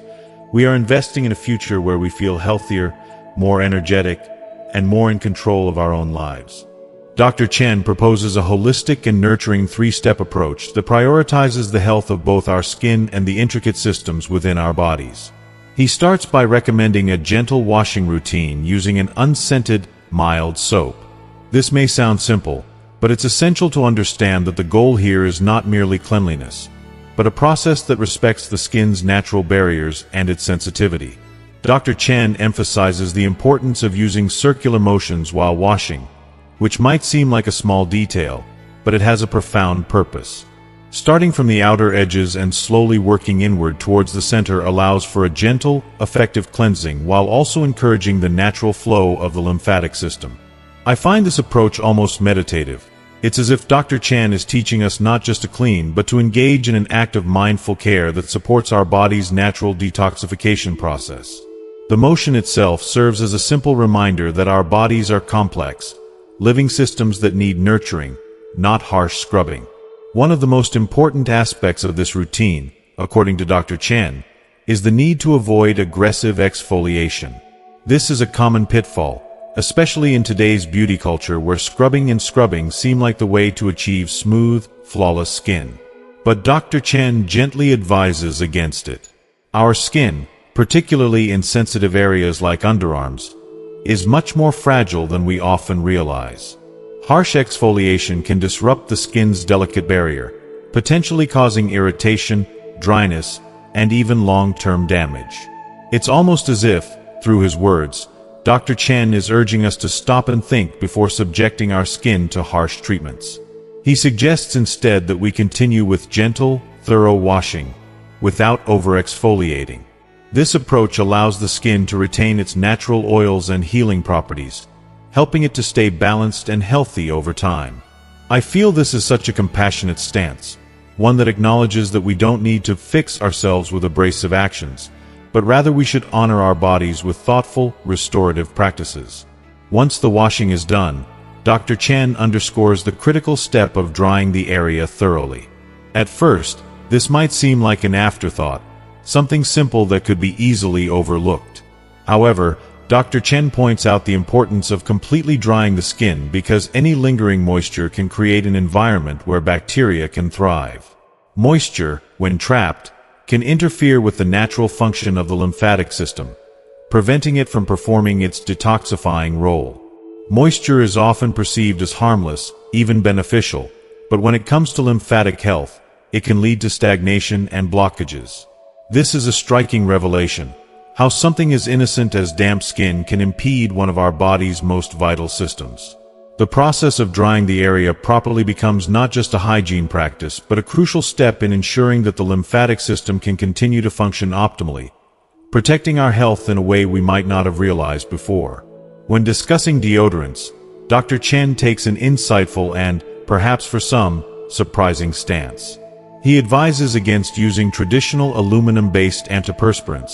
S1: we are investing in a future where we feel healthier, more energetic, and more in control of our own lives. Dr. Chen proposes a holistic and nurturing three-step approach that prioritizes the health of both our skin and the intricate systems within our bodies. He starts by recommending a gentle washing routine using an unscented, mild soap. This may sound simple, but it's essential to understand that the goal here is not merely cleanliness, but a process that respects the skin's natural barriers and its sensitivity. Dr. Chen emphasizes the importance of using circular motions while washing, which might seem like a small detail, but it has a profound purpose. Starting from the outer edges and slowly working inward towards the center allows for a gentle, effective cleansing while also encouraging the natural flow of the lymphatic system. I find this approach almost meditative. It's as if Dr. Chan is teaching us not just to clean, but to engage in an act of mindful care that supports our body's natural detoxification process. The motion itself serves as a simple reminder that our bodies are complex, living systems that need nurturing, not harsh scrubbing. One of the most important aspects of this routine, according to Dr. Chen, is the need to avoid aggressive exfoliation. This is a common pitfall, especially in today's beauty culture where scrubbing and scrubbing seem like the way to achieve smooth, flawless skin. But Dr. Chen gently advises against it. Our skin, particularly in sensitive areas like underarms, is much more fragile than we often realize. Harsh exfoliation can disrupt the skin's delicate barrier, potentially causing irritation, dryness, and even long-term damage. It's almost as if, through his words, Dr. Chen is urging us to stop and think before subjecting our skin to harsh treatments. He suggests instead that we continue with gentle, thorough washing, without over-exfoliating. This approach allows the skin to retain its natural oils and healing properties, helping it to stay balanced and healthy over time. I feel this is such a compassionate stance, one that acknowledges that we don't need to fix ourselves with abrasive actions, but rather we should honor our bodies with thoughtful, restorative practices. Once the washing is done, Dr. Chen underscores the critical step of drying the area thoroughly. At first, this might seem like an afterthought, something simple that could be easily overlooked. However, Dr. Chen points out the importance of completely drying the skin because any lingering moisture can create an environment where bacteria can thrive. Moisture, when trapped, can interfere with the natural function of the lymphatic system, preventing it from performing its detoxifying role. Moisture is often perceived as harmless, even beneficial, but when it comes to lymphatic health, it can lead to stagnation and blockages. This is a striking revelation, how something as innocent as damp skin can impede one of our body's most vital systems. The process of drying the area properly becomes not just a hygiene practice, but a crucial step in ensuring that the lymphatic system can continue to function optimally, protecting our health in a way we might not have realized before. When discussing deodorants, Dr. Chen takes an insightful and, perhaps for some, surprising stance. He advises against using traditional aluminum-based antiperspirants,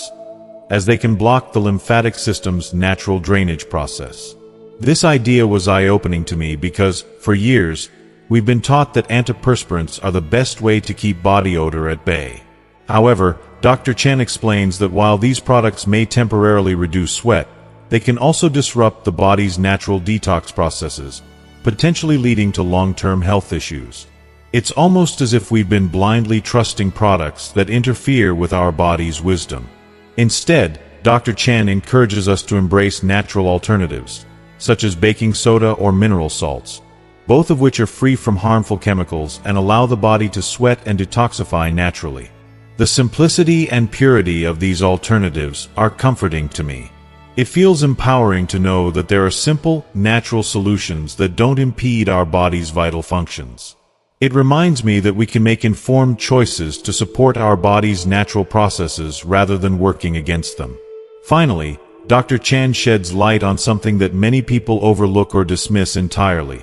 S1: as they can block the lymphatic system's natural drainage process. This idea was eye-opening to me because, for years, we've been taught that antiperspirants are the best way to keep body odor at bay. However, Dr. Chen explains that while these products may temporarily reduce sweat, they can also disrupt the body's natural detox processes, potentially leading to long-term health issues. It's almost as if we've been blindly trusting products that interfere with our body's wisdom. Instead, Dr. Chen encourages us to embrace natural alternatives, such as baking soda or mineral salts, both of which are free from harmful chemicals and allow the body to sweat and detoxify naturally. The simplicity and purity of these alternatives are comforting to me. It feels empowering to know that there are simple, natural solutions that don't impede our body's vital functions. It reminds me that we can make informed choices to support our body's natural processes rather than working against them. Finally, Dr. Chen sheds light on something that many people overlook or dismiss entirely: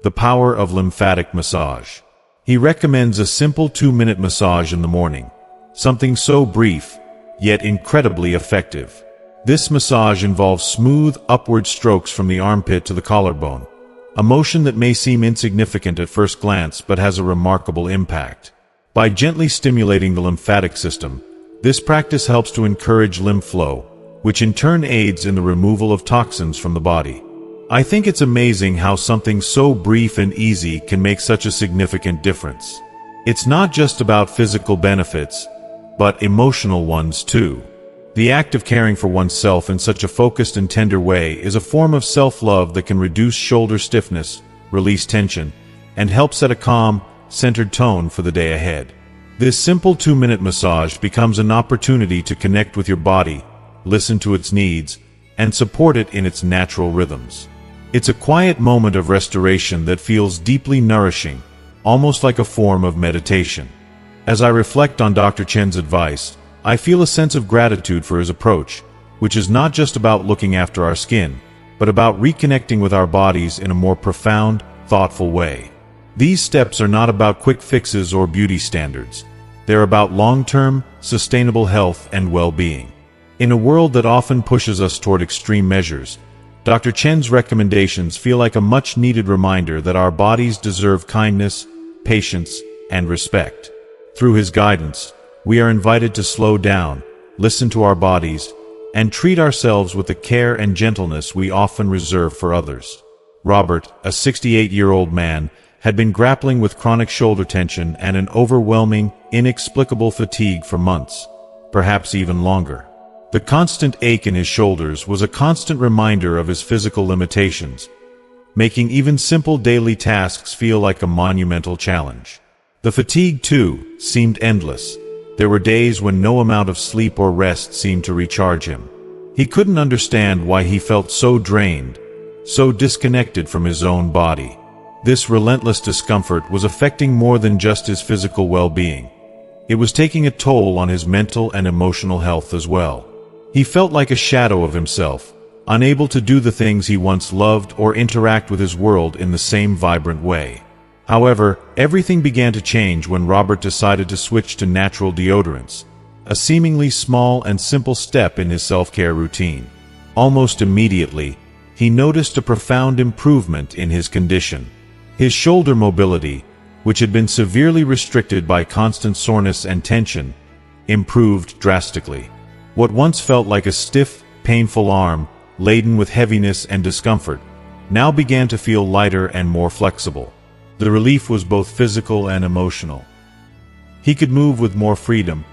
S1: the power of lymphatic massage. He recommends a simple 2-minute massage in the morning, something so brief, yet incredibly effective. This massage involves smooth, upward strokes from the armpit to the collarbone, a motion that may seem insignificant at first glance but has a remarkable impact. By gently stimulating the lymphatic system, this practice helps to encourage lymph flow, which in turn aids in the removal of toxins from the body. I think it's amazing how something so brief and easy can make such a significant difference. It's not just about physical benefits, but emotional ones too. The act of caring for oneself in such a focused and tender way is a form of self-love that can reduce shoulder stiffness, release tension, and help set a calm, centered tone for the day ahead. This simple 2-minute massage becomes an opportunity to connect with your body, listen to its needs, and support it in its natural rhythms. It's a quiet moment of restoration that feels deeply nourishing, almost like a form of meditation. As I reflect on Dr. Chen's advice, I feel a sense of gratitude for his approach, which is not just about looking after our skin, but about reconnecting with our bodies in a more profound, thoughtful way. These steps are not about quick fixes or beauty standards. They're about long-term, sustainable health and well-being. In a world that often pushes us toward extreme measures, Dr. Chen's recommendations feel like a much-needed reminder that our bodies deserve kindness, patience and respect. Through his guidance, we are invited to slow down, listen to our bodies, and treat ourselves with the care and gentleness we often reserve for others. Robert, a 68-year-old man, had been grappling with chronic shoulder tension and an overwhelming, inexplicable fatigue for months, perhaps even longer. The constant ache in his shoulders was a constant reminder of his physical limitations, making even simple daily tasks feel like a monumental challenge. The fatigue, too, seemed endless. There were days when no amount of sleep or rest seemed to recharge him. He couldn't understand why he felt so drained, so disconnected from his own body. This relentless discomfort was affecting more than just his physical well-being. It was taking a toll on his mental and emotional health as well. He felt like a shadow of himself, unable to do the things he once loved or interact with his world in the same vibrant way. However, everything began to change when Robert decided to switch to natural deodorants, a seemingly small and simple step in his self-care routine. Almost immediately, he noticed a profound improvement in his condition. His shoulder mobility, which had been severely restricted by constant soreness and tension, improved drastically. What once felt like a stiff, painful arm, laden with heaviness and discomfort, now began to feel lighter and more flexible. The relief was both physical and emotional. He could move with more freedom,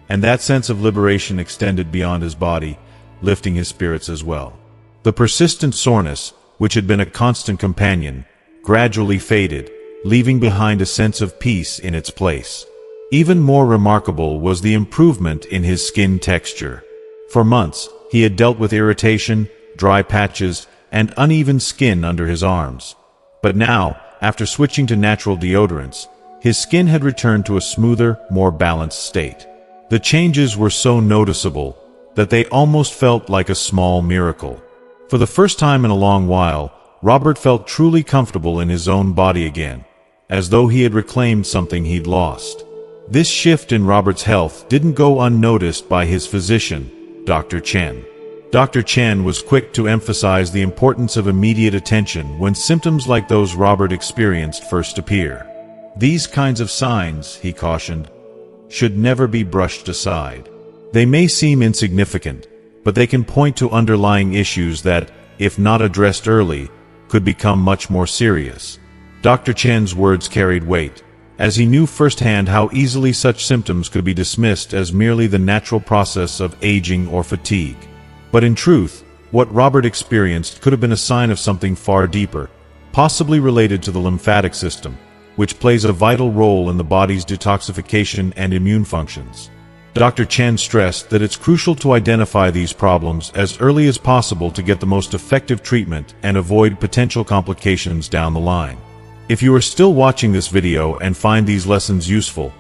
S1: and that sense of liberation extended beyond his body, lifting his spirits as well. The persistent soreness, which had been a constant companion, gradually faded, leaving behind a sense of peace in its place. Even more remarkable was the improvement in his skin texture. For months, he had dealt with irritation, dry patches, and uneven skin under his arms. But now, after switching to natural deodorants, his skin had returned to a smoother, more balanced state. The changes were so noticeable that they almost felt like a small miracle. For the first time in a long while, Robert felt truly comfortable in his own body again, as though he had reclaimed something he'd lost. This shift in Robert's health didn't go unnoticed by his physician, Dr. Chen. Dr. Chen was quick to emphasize the importance of immediate attention when symptoms like those Robert experienced first appear. These kinds of signs, he cautioned, should never be brushed aside. They may seem insignificant, but they can point to underlying issues that, if not addressed early, could become much more serious. Dr. Chen's words carried weight, as he knew firsthand how easily such symptoms could be dismissed as merely the natural process of aging or fatigue. But in truth, what Robert experienced could have been a sign of something far deeper, possibly related to the lymphatic system, which plays a vital role in the body's detoxification and immune functions. Dr. Chen stressed that it's crucial to identify these problems as early as possible to get the most effective treatment and avoid potential complications down the line. If you are still watching this video and find these lessons useful,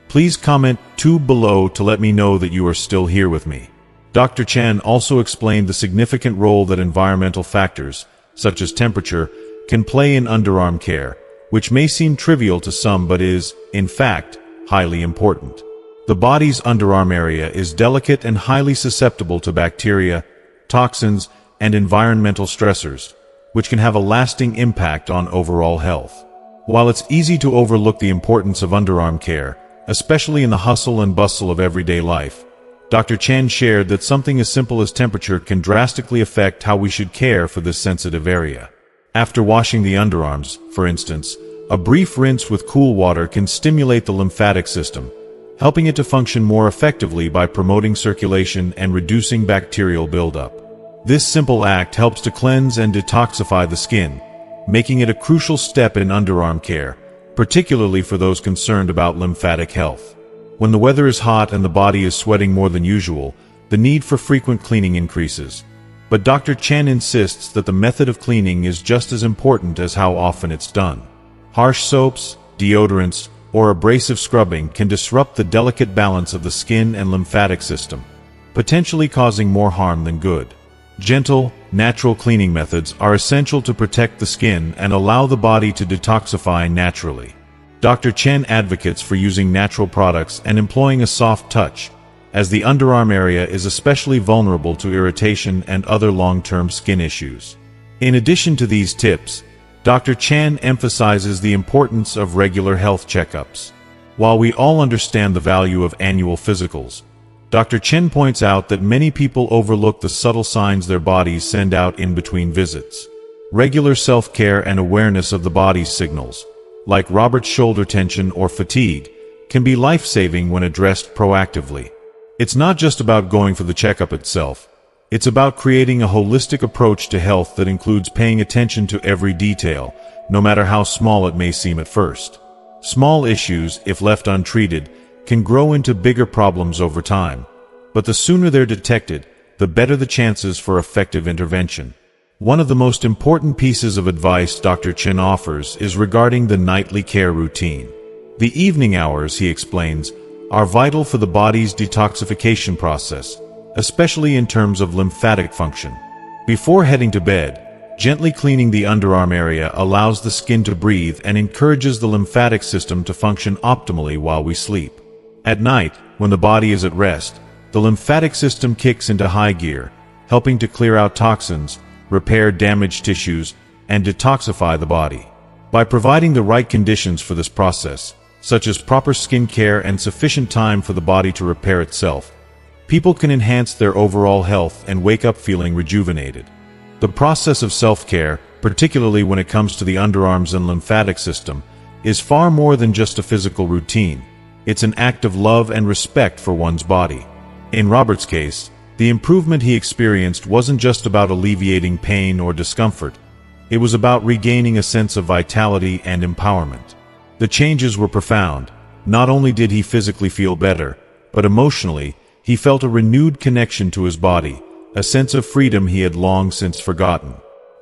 S1: please comment 2 below to let me know that you are still here with me. Dr. Chen also explained the significant role that environmental factors, such as temperature, can play in underarm care, which may seem trivial to some but is, in fact, highly important. The body's underarm area is delicate and highly susceptible to bacteria, toxins, and environmental stressors, which can have a lasting impact on overall health. While it's easy to overlook the importance of underarm care, especially in the hustle and bustle of everyday life, Dr. Chen shared that something as simple as temperature can drastically affect how we should care for this sensitive area. After washing the underarms, for instance, a brief rinse with cool water can stimulate the lymphatic system, helping it to function more effectively by promoting circulation and reducing bacterial buildup. This simple act helps to cleanse and detoxify the skin, making it a crucial step in underarm care, particularly for those concerned about lymphatic health. When the weather is hot and the body is sweating more than usual, the need for frequent cleaning increases. But Dr. Chen insists that the method of cleaning is just as important as how often it's done. Harsh soaps, deodorants, or abrasive scrubbing can disrupt the delicate balance of the skin and lymphatic system, potentially causing more harm than good. Gentle, natural cleaning methods are essential to protect the skin and allow the body to detoxify naturally. Dr. Chen advocates for using natural products and employing a soft touch, as the underarm area is especially vulnerable to irritation and other long-term skin issues. In addition to these tips, Dr. Chen emphasizes the importance of regular health checkups. While we all understand the value of annual physicals, Dr. Chen points out that many people overlook the subtle signs their bodies send out in between visits. Regular self-care and awareness of the body's signals, like Robert's shoulder tension or fatigue, can be life-saving when addressed proactively. It's not just about going for the checkup itself. It's about creating a holistic approach to health that includes paying attention to every detail, no matter how small it may seem at first. Small issues, if left untreated, can grow into bigger problems over time. But the sooner they're detected, the better the chances for effective intervention. One of the most important pieces of advice Dr. Chen offers is regarding the nightly care routine. The evening hours, he explains, are vital for the body's detoxification process, especially in terms of lymphatic function. Before heading to bed, gently cleaning the underarm area allows the skin to breathe and encourages the lymphatic system to function optimally while we sleep. At night, when the body is at rest, the lymphatic system kicks into high gear, helping to clear out toxins, repair damaged tissues, and detoxify the body. By providing the right conditions for this process, such as proper skin care and sufficient time for the body to repair itself, people can enhance their overall health and wake up feeling rejuvenated. The process of self-care, particularly when it comes to the underarms and lymphatic system, is far more than just a physical routine. It's an act of love and respect for one's body. In Robert's case, the improvement he experienced wasn't just about alleviating pain or discomfort. It was about regaining a sense of vitality and empowerment. The changes were profound. Not only did he physically feel better, but emotionally, he felt a renewed connection to his body, a sense of freedom he had long since forgotten.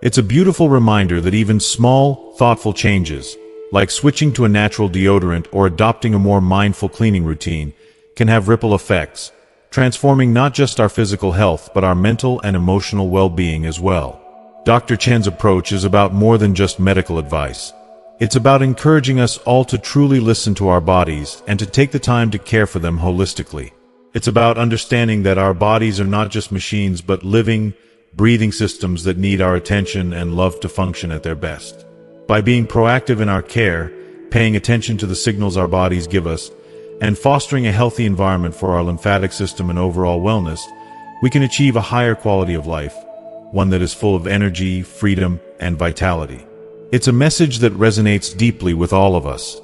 S1: It's a beautiful reminder that even small, thoughtful changes, like switching to a natural deodorant or adopting a more mindful cleaning routine, can have ripple effects, transforming not just our physical health but our mental and emotional well-being as well. Dr. Chen's approach is about more than just medical advice. It's about encouraging us all to truly listen to our bodies and to take the time to care for them holistically. It's about understanding that our bodies are not just machines but living, breathing systems that need our attention and love to function at their best. By being proactive in our care, paying attention to the signals our bodies give us, and fostering a healthy environment for our lymphatic system and overall wellness, we can achieve a higher quality of life, one that is full of energy, freedom, and vitality. It's a message that resonates deeply with all of us.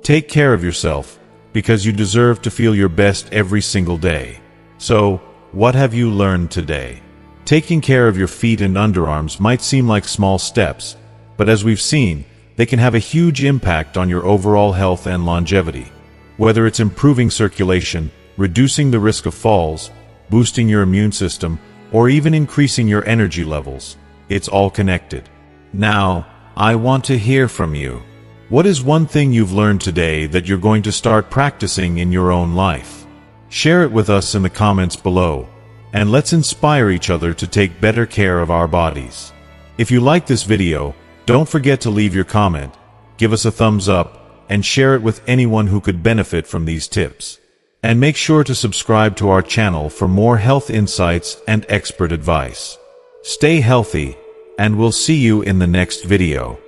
S1: Take care of yourself, because you deserve to feel your best every single day. So, what have you learned today? Taking care of your feet and underarms might seem like small steps, but as we've seen, they can have a huge impact on your overall health and longevity. Whether it's improving circulation, reducing the risk of falls, boosting your immune system, or even increasing your energy levels, it's all connected. Now, I want to hear from you. What is one thing you've learned today that you're going to start practicing in your own life? Share it with us in the comments below, and let's inspire each other to take better care of our bodies. If you like this video, don't forget to leave your comment, give us a thumbs up, and share it with anyone who could benefit from these tips. And make sure to subscribe to our channel for more health insights and expert advice. Stay healthy, and we'll see you in the next video.